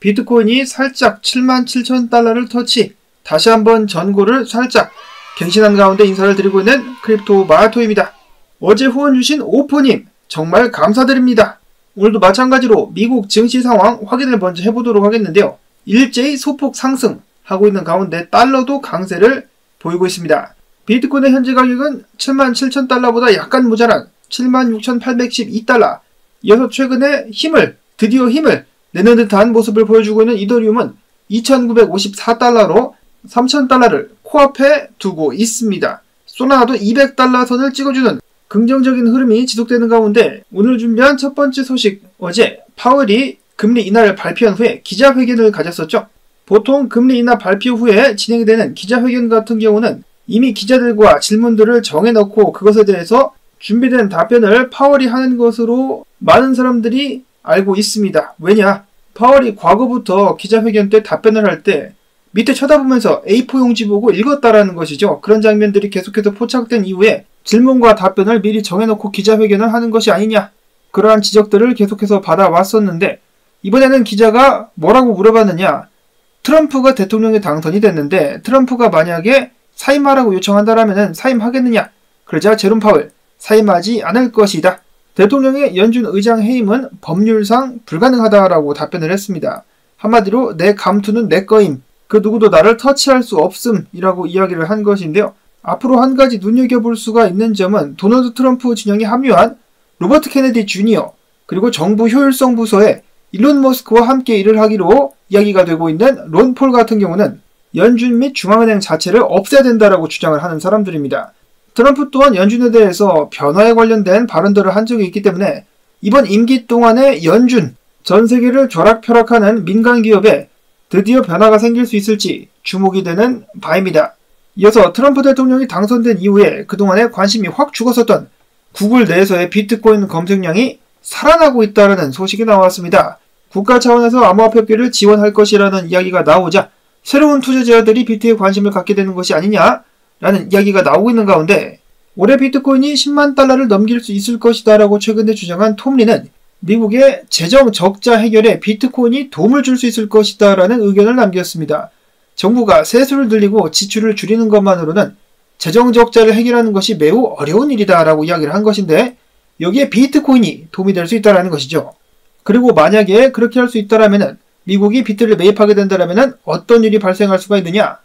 비트코인이 살짝 77,000달러를 터치, 다시 한번 전고를 살짝 갱신한 가운데 인사를 드리고 있는 크립토 마토입니다. 어제 후원 주신 오포님 정말 감사드립니다. 오늘도 마찬가지로 미국 증시 상황 확인을 먼저 해보도록 하겠는데요. 일제히 소폭 상승하고 있는 가운데 달러도 강세를 보이고 있습니다. 비트코인의 현재 가격은 77,000달러보다 약간 모자란 76,812달러. 이어서 최근에 드디어 힘을 내는 듯한 모습을 보여주고 있는 이더리움은 2,954달러로 3,000달러를 코앞에 두고 있습니다. 소나나도 200달러 선을 찍어주는 긍정적인 흐름이 지속되는 가운데 오늘 준비한 첫 번째 소식, 어제 파월이 금리 인하를 발표한 후에 기자회견을 가졌었죠. 보통 금리 인하 발표 후에 진행이 되는 기자회견 같은 경우는 이미 기자들과 질문들을 정해놓고 그것에 대해서 준비된 답변을 파월이 하는 것으로 많은 사람들이 알고 있습니다. 왜냐? 파월이 과거부터 기자회견 때 답변을 할 때 밑에 쳐다보면서 A4 용지 보고 읽었다라는 것이죠. 그런 장면들이 계속해서 포착된 이후에 질문과 답변을 미리 정해놓고 기자회견을 하는 것이 아니냐, 그러한 지적들을 계속해서 받아왔었는데 이번에는 기자가 뭐라고 물어봤느냐, 트럼프가 대통령에 당선이 됐는데 트럼프가 만약에 사임하라고 요청한다라면 사임하겠느냐, 그러자 제롬 파월 사임하지 않을 것이다. 대통령의 연준 의장 해임은 법률상 불가능하다라고 답변을 했습니다. 한마디로 내 감투는 내 거임, 그 누구도 나를 터치할 수 없음이라고 이야기를 한 것인데요. 앞으로 한 가지 눈여겨볼 수가 있는 점은 도널드 트럼프 진영에 합류한 로버트 케네디 주니어, 그리고 정부 효율성 부서의 일론 머스크와 함께 일을 하기로 이야기가 되고 있는 론 폴 같은 경우는 연준 및 중앙은행 자체를 없애야 된다라고 주장을 하는 사람들입니다. 트럼프 또한 연준에 대해서 변화에 관련된 발언들을 한 적이 있기 때문에 이번 임기 동안의 연준, 전 세계를 벼락펴락하는 민간 기업에 드디어 변화가 생길 수 있을지 주목이 되는 바입니다. 이어서 트럼프 대통령이 당선된 이후에 그동안에 관심이 확 죽었었던 구글 내에서의 비트코인 검색량이 살아나고 있다는 소식이 나왔습니다. 국가 차원에서 암호화폐를 지원할 것이라는 이야기가 나오자 새로운 투자자들이 비트에 관심을 갖게 되는 것이 아니냐라는 이야기가 나오고 있는 가운데 올해 비트코인이 10만 달러를 넘길 수 있을 것이다 라고 최근에 주장한 톰리는 미국의 재정 적자 해결에 비트코인이 도움을 줄 수 있을 것이다 라는 의견을 남겼습니다. 정부가 세수를 늘리고 지출을 줄이는 것만으로는 재정 적자를 해결하는 것이 매우 어려운 일이다 라고 이야기를 한 것인데 여기에 비트코인이 도움이 될 수 있다는 것이죠. 그리고 만약에 그렇게 할 수 있다면 미국이 비트를 매입하게 된다면 어떤 일이 발생할 수가 있느냐?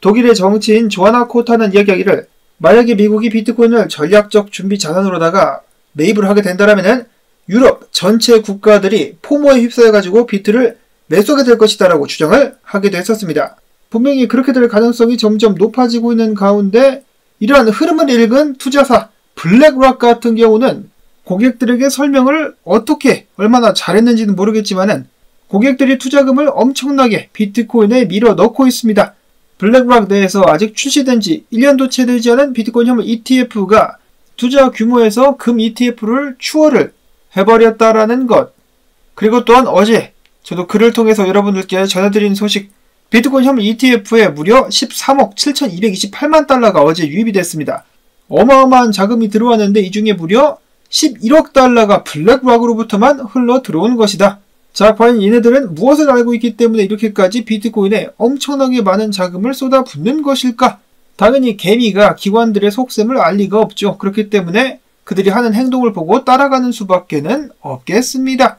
독일의 정치인 조아나 코타는 이야기하기를 만약에 미국이 비트코인을 전략적 준비 자산으로다가 매입을 하게 된다면 유럽 전체 국가들이 포모에 휩싸여가지고 비트를 매수하게 될 것이다 라고 주장을 하기도 했었습니다. 분명히 그렇게 될 가능성이 점점 높아지고 있는 가운데 이러한 흐름을 읽은 투자사 블랙락 같은 경우는 고객들에게 설명을 어떻게 얼마나 잘했는지는 모르겠지만은 고객들이 투자금을 엄청나게 비트코인에 밀어 넣고 있습니다. 블랙락 내에서 아직 출시된 지 1년도 채 되지 않은 비트코인 현물 ETF가 투자 규모에서 금 ETF를 추월을 해버렸다라는 것. 그리고 또한 어제 저도 글을 통해서 여러분들께 전해드린 소식, 비트코인 현물 ETF에 무려 13억 7,228만 달러가 어제 유입이 됐습니다. 어마어마한 자금이 들어왔는데 이 중에 무려 11억 달러가 블랙락으로부터만 흘러 들어온 것이다. 자, 과연 얘네들은 무엇을 알고 있기 때문에 이렇게까지 비트코인에 엄청나게 많은 자금을 쏟아붓는 것일까? 당연히 개미가 기관들의 속셈을 알 리가 없죠. 그렇기 때문에 그들이 하는 행동을 보고 따라가는 수밖에는 없겠습니다.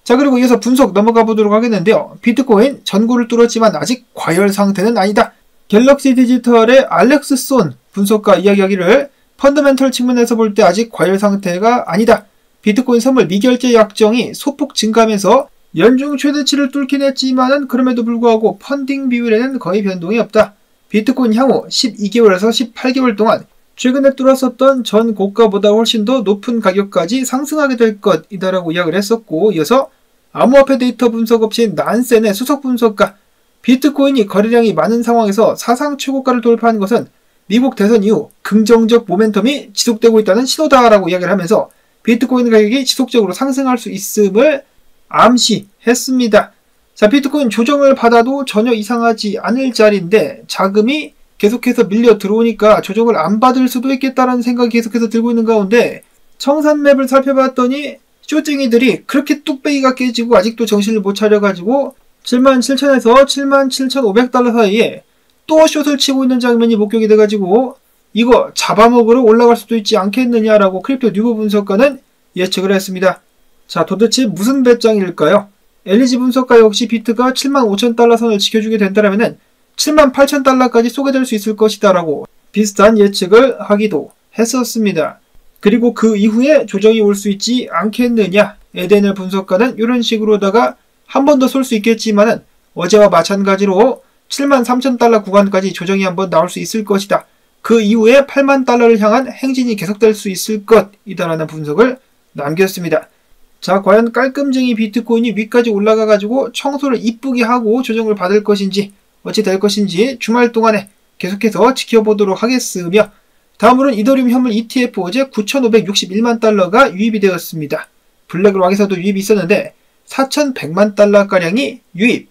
자, 그리고 이어서 분석 넘어가 보도록 하겠는데요. 비트코인 전고를 뚫었지만 아직 과열 상태는 아니다. 갤럭시 디지털의 알렉스 손 분석가 이야기하기를 펀더멘털 측면에서 볼 때 아직 과열 상태가 아니다. 비트코인 선물 미결제 약정이 소폭 증가하면서 연중 최대치를 뚫긴 했지만은 그럼에도 불구하고 펀딩 비율에는 거의 변동이 없다. 비트코인 향후 12개월에서 18개월 동안 최근에 뚫었었던 전 고가보다 훨씬 더 높은 가격까지 상승하게 될 것이다라고 이야기를 했었고, 이어서 암호화폐 데이터 분석업체인 난센의 수석 분석가, 비트코인이 거래량이 많은 상황에서 사상 최고가를 돌파한 것은 미국 대선 이후 긍정적 모멘텀이 지속되고 있다는 신호다라고 이야기를 하면서 비트코인 가격이 지속적으로 상승할 수 있음을 암시했습니다. 자, 비트코인 조정을 받아도 전혀 이상하지 않을 자리인데 자금이 계속해서 밀려 들어오니까 조정을 안 받을 수도 있겠다라는 생각이 계속해서 들고 있는 가운데 청산 맵을 살펴봤더니 쇼쟁이들이 그렇게 뚝배기가 깨지고 아직도 정신을 못 차려가지고 77,000에서 77,500달러 사이에 또 숏을 치고 있는 장면이 목격이 돼가지고 이거 잡아먹으러 올라갈 수도 있지 않겠느냐라고 크립토 뉴브 분석가는 예측을 했습니다. 자, 도대체 무슨 배짱일까요? LG 분석가 역시 비트가 75,000달러 선을 지켜주게 된다면 78,000달러까지 쏘게 될 수 있을 것이다 라고 비슷한 예측을 하기도 했었습니다. 그리고 그 이후에 조정이 올 수 있지 않겠느냐, 에덴을 분석가는 이런 식으로다가 한 번 더 쏠 수 있겠지만은 어제와 마찬가지로 73,000달러 구간까지 조정이 한번 나올 수 있을 것이다. 그 이후에 80,000달러를 향한 행진이 계속될 수 있을 것이다라는 분석을 남겼습니다. 자, 과연 깔끔쟁이 비트코인이 위까지 올라가가지고 청소를 이쁘게 하고 조정을 받을 것인지 어찌 될 것인지 주말 동안에 계속해서 지켜보도록 하겠으며, 다음으로는 이더리움 현물 ETF 어제 9,561만 달러가 유입이 되었습니다. 블랙록에서도 유입이 있었는데 4,100만 달러가량이 유입.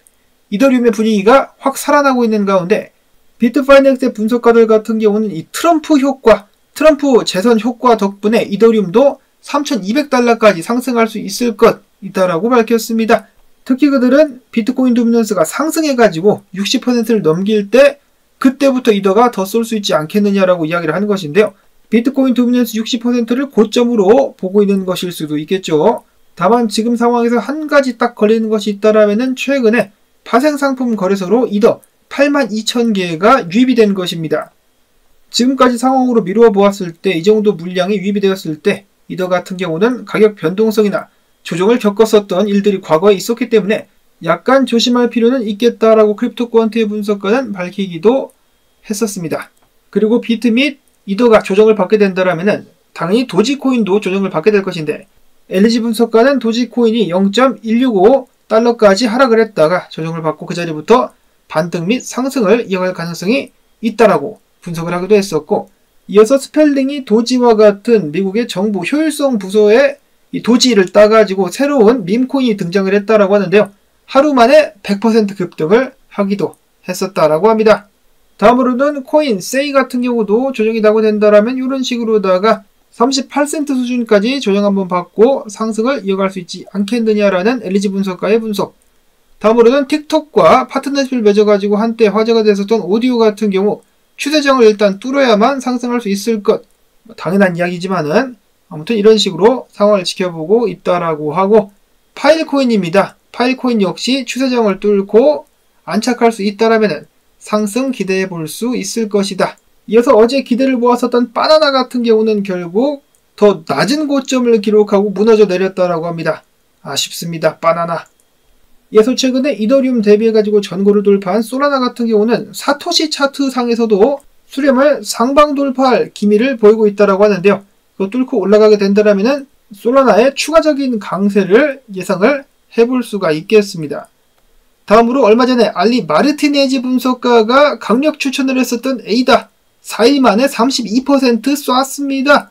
이더리움의 분위기가 확 살아나고 있는 가운데 비트파이넥스의 분석가들 같은 경우는 이 트럼프 재선 효과 덕분에 이더리움도 3,200달러까지 상승할 수 있을 것이다라고 밝혔습니다. 특히 그들은 비트코인 도미넌스가 상승해가지고 60%를 넘길 때 그때부터 이더가 더 쏠 수 있지 않겠느냐라고 이야기를 하는 것인데요. 비트코인 도미넌스 60%를 고점으로 보고 있는 것일 수도 있겠죠. 다만 지금 상황에서 한 가지 딱 걸리는 것이 있다라면은 최근에 파생상품 거래소로 이더 82,000개가 유입이 된 것입니다. 지금까지 상황으로 미루어 보았을 때 이 정도 물량이 유입이 되었을 때 이더 같은 경우는 가격 변동성이나 조정을 겪었었던 일들이 과거에 있었기 때문에 약간 조심할 필요는 있겠다라고 크립토 퀀트의 분석가는 밝히기도 했었습니다. 그리고 비트 및 이더가 조정을 받게 된다라면 당연히 도지코인도 조정을 받게 될 것인데, LG 분석가는 도지코인이 0.165달러까지 하락을 했다가 조정을 받고 그 자리부터 반등 및 상승을 이어갈 가능성이 있다라고 분석을 하기도 했었고, 이어서 스펠링이 도지와 같은 미국의 정부 효율성 부서의 이 도지를 따가지고 새로운 밈코인이 등장을 했다라고 하는데요. 하루 만에 100% 급등을 하기도 했었다라고 합니다. 다음으로는 코인 세이 같은 경우도 조정이 나고 된다라면 이런 식으로다가 38센트 수준까지 조정 한번 받고 상승을 이어갈 수 있지 않겠느냐라는 LG 분석가의 분석. 다음으로는 틱톡과 파트너십을 맺어가지고 한때 화제가 됐었던 오디오 같은 경우 추세장을 일단 뚫어야만 상승할 수 있을 것. 당연한 이야기지만은 아무튼 이런 식으로 상황을 지켜보고 있다라고 하고, 파일코인입니다. 파일코인 역시 추세장을 뚫고 안착할 수 있다라면 상승 기대해 볼 수 있을 것이다. 이어서 어제 기대를 모았었던 바나나 같은 경우는 결국 더 낮은 고점을 기록하고 무너져 내렸다라고 합니다. 아쉽습니다. 바나나. 이어서 최근에 이더리움 대비해가지고 전고를 돌파한 솔라나 같은 경우는 사토시 차트 상에서도 수렴을 상방 돌파할 기미를 보이고 있다라고 하는데요. 그거 뚫고 올라가게 된다라면 솔라나의 추가적인 강세를 예상을 해볼 수가 있겠습니다. 다음으로 얼마 전에 알리 마르티네지 분석가가 강력 추천을 했었던 에이다 4일 만에 32% 쐈습니다.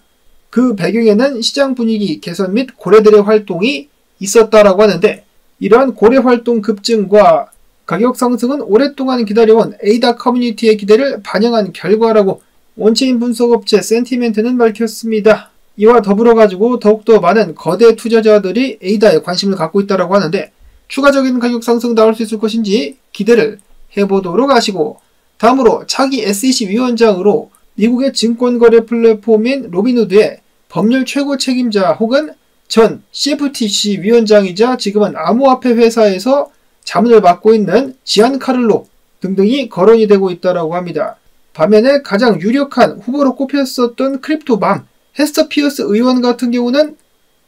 그 배경에는 시장 분위기 개선 및 고래들의 활동이 있었다라고 하는데, 이러한 고래 활동 급증과 가격 상승은 오랫동안 기다려온 에이다 커뮤니티의 기대를 반영한 결과라고 온체인 분석업체 센티멘트는 밝혔습니다. 이와 더불어 가지고 더욱더 많은 거대 투자자들이 에이다에 관심을 갖고 있다라고 하는데, 추가적인 가격 상승 나올 수 있을 것인지 기대를 해보도록 하시고, 다음으로 차기 SEC 위원장으로 미국의 증권거래 플랫폼인 로빈후드의 법률 최고 책임자 혹은 전 CFTC 위원장이자 지금은 암호화폐 회사에서 자문을 맡고 있는 지안 카를로 등등이 거론이 되고 있다고 합니다. 반면에 가장 유력한 후보로 꼽혔었던 크립토맘 헤스터 피어스 의원 같은 경우는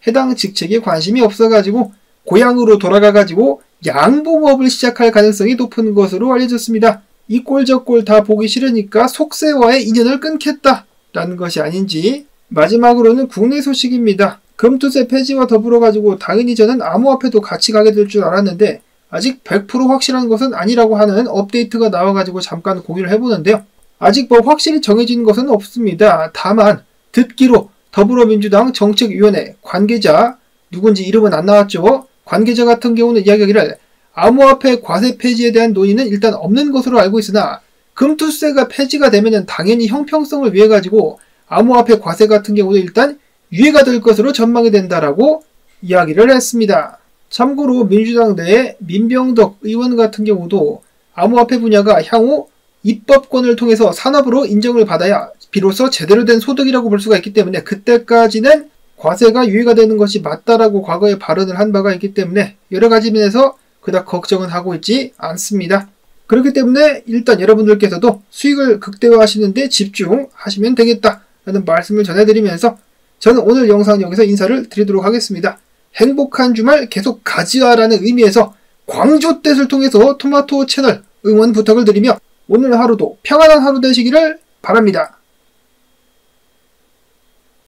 해당 직책에 관심이 없어가지고 고향으로 돌아가가지고 양봉업을 시작할 가능성이 높은 것으로 알려졌습니다. 이 꼴 저 꼴 다 보기 싫으니까 속세와의 인연을 끊겠다라는 것이 아닌지. 마지막으로는 국내 소식입니다. 금투세 폐지와 더불어 가지고 당연히 저는 암호화폐도 같이 가게 될 줄 알았는데 아직 100% 확실한 것은 아니라고 하는 업데이트가 나와가지고 잠깐 공유를 해보는데요. 아직 뭐 확실히 정해진 것은 없습니다. 다만 듣기로 더불어민주당 정책위원회 관계자, 누군지 이름은 안 나왔죠. 관계자 같은 경우는 이야기하기를 암호화폐 과세 폐지에 대한 논의는 일단 없는 것으로 알고 있으나 금투세가 폐지가 되면은 당연히 형평성을 위해 가지고 암호화폐 과세 같은 경우도 일단 유예가 될 것으로 전망이 된다라고 이야기를 했습니다. 참고로 민주당 내 민병덕 의원 같은 경우도 암호화폐 분야가 향후 입법권을 통해서 산업으로 인정을 받아야 비로소 제대로 된 소득이라고 볼 수가 있기 때문에 그때까지는 과세가 유예가 되는 것이 맞다라고 과거에 발언을 한 바가 있기 때문에 여러 가지 면에서 그닥 걱정은 하고 있지 않습니다. 그렇기 때문에 일단 여러분들께서도 수익을 극대화하시는 데 집중하시면 되겠다라는 말씀을 전해드리면서 저는 오늘 영상은 여기서 인사를 드리도록 하겠습니다. 행복한 주말 계속 가지와라는 의미에서 광조댓을 통해서 토마토 채널 응원 부탁을 드리며 오늘 하루도 평안한 하루 되시기를 바랍니다.